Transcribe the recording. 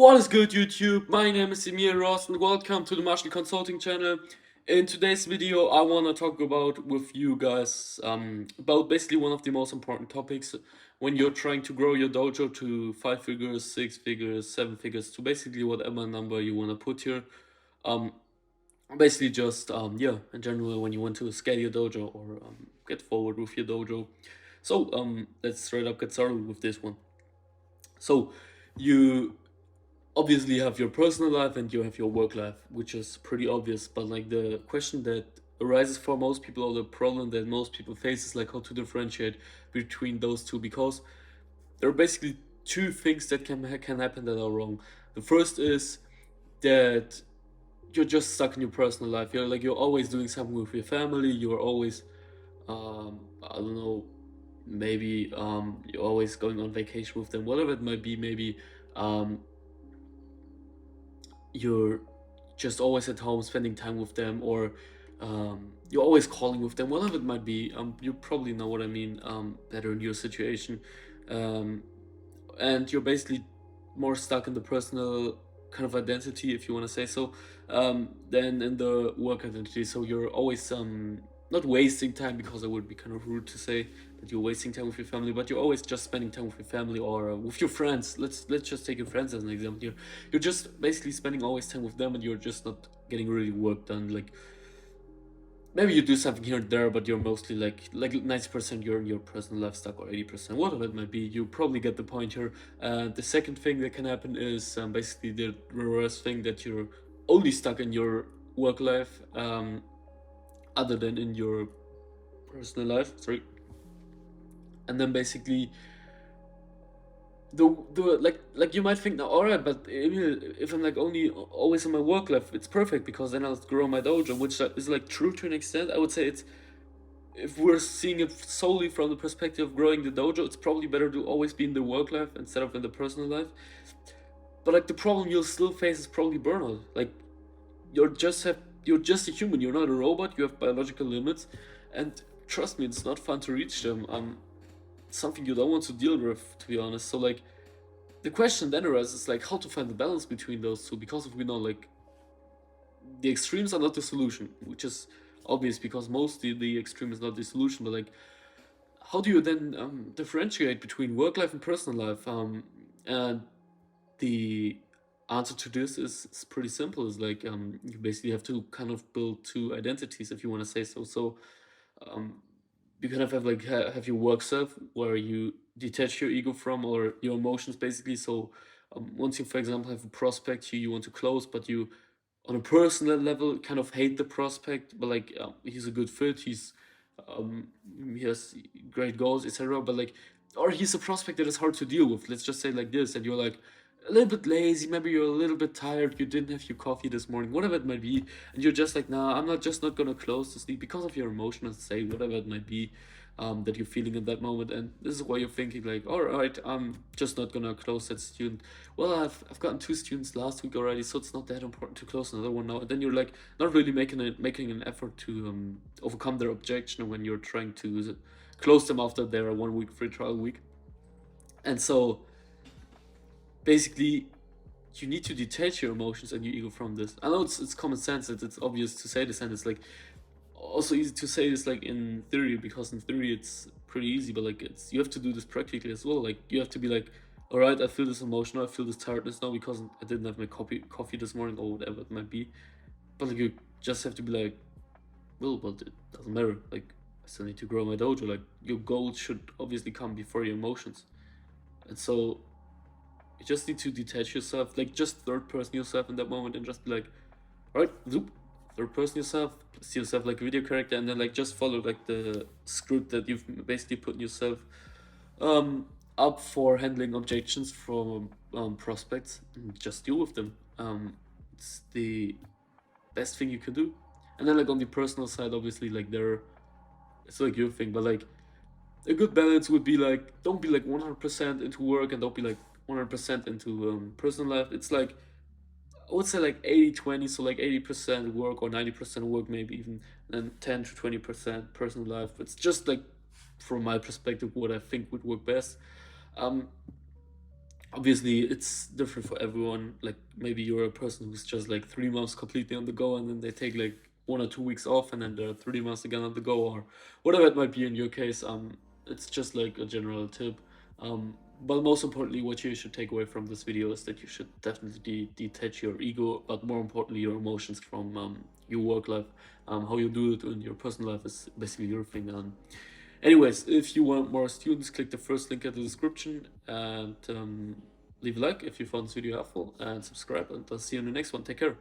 What is good, YouTube? My name is Emil Ross and welcome to the Martial Consulting channel. In today's video, I want to talk about with you guys about basically one of the most important topics when you're trying to grow your dojo to 5 figures, 6 figures, 7 figures, to basically whatever number you want to put here. Basically just yeah, in general, when you want to scale your dojo or get forward with your dojo. So let's straight up get started with this one. So you obviously have your personal life and you have your work life, which is pretty obvious. But like the question that arises for most people, or the problem that most people face, is like how to differentiate between those two, because there are basically two things that can happen that are wrong. The first is that you're just stuck in your personal life. You're always doing something with your family. You're always I don't know, maybe you're always going on vacation with them, whatever it might be. Maybe um you're just always at home spending time with them, or you're always calling with them, whatever it might be. You probably know what I mean better in your situation. um, and you're basically more stuck in the personal kind of identity, if you want to say so, than in the work identity. So you're always not wasting time, because it would be kind of rude to say that you're wasting time with your family, but you're always just spending time with your family, or with your friends. Let's just take your friends as an example here. You're just basically spending always time with them, and you're just not getting really work done. Like, maybe you do something here and there, but you're mostly like 90% you're in your personal life stuck, or 80%, whatever it might be. You probably get the point here. The second thing that can happen is basically the reverse thing, that you're only stuck in your work life, other than in your personal life. Sorry. And then basically the like you might think now, all right, but if I'm like only always in my work life, it's perfect, because then I'll grow my dojo, which is like true to an extent. I would say it's, if we're seeing it solely from the perspective of growing the dojo, it's probably better to always be in the work life instead of in the personal life. But like the problem you'll still face is probably burnout. Like, you're just a human. You're not a robot. You have biological limits, and trust me, it's not fun to reach them. Something you don't want to deal with, to be honest. So like, the question then arises, like, how to find the balance between those two, because if we know, like, the extremes are not the solution, which is obvious, because mostly the extreme is not the solution. But like, how do you then differentiate between work life and personal life? And the answer to this is pretty simple. It's like, you basically have to kind of build two identities, if you want to say so. So um, you kind of have like have your work self, where you detach your ego from, or your emotions, basically. So once you, for example, have a prospect you want to close, but you, on a personal level, kind of hate the prospect, but like, he's a good fit, um he has great goals, etc. But like, or he's a prospect that is hard to deal with, let's just say like this, and you're like a little bit lazy, maybe you're a little bit tired, you didn't have your coffee this morning, whatever it might be, and you're just like, nah, I'm not gonna close this league, because of your emotional state, whatever it might be, that you're feeling in that moment. And this is why you're thinking like, all right, I'm just not gonna close that student. Well, I've gotten 2 students last week already, so it's not that important to close another one now. And then you're like not really making an effort to overcome their objection when you're trying to close them after their 1 week free trial week. And so basically, you need to detach your emotions and your ego from this. I know it's common sense, it's obvious to say this, and it's like also easy to say this like in theory, because in theory it's pretty easy, but like, it's, you have to do this practically as well. Like, you have to be like, all right, I feel this emotion, I feel this tiredness now, because I didn't have my coffee this morning, or whatever it might be. But like, you just have to be like, well, but it doesn't matter, like, I still need to grow my dojo. Like, your goals should obviously come before your emotions. And so you just need to detach yourself, like, just third person yourself in that moment, and just be like, all right, zoop, third person yourself, see yourself like a video character, and then like just follow like the script that you've basically put yourself um up for handling objections from prospects, and just deal with them. It's the best thing you can do. And then like on the personal side, obviously, like, there, it's like your thing, but like a good balance would be like, don't be like 100% into work, and don't be like 100% into personal life. It's like, I would say like 80-20, so like 80% work, or 90% work, maybe even, and then 10 to 20% personal life. It's just like, from my perspective, what I think would work best. Um, Obviously it's different for everyone. Like maybe you're a person who's just like 3 months completely on the go, and then they take like 1 or 2 weeks off, and then they're 3 months again on the go, or whatever it might be in your case. It's just like a general tip. But most importantly, what you should take away from this video is that you should definitely detach your ego, but more importantly your emotions from your work life. How you do it in your personal life is basically your thing. Anyways, if you want more students, click the first link in the description, and leave a like if you found this video helpful, and subscribe, and I'll see you in the next one. Take care.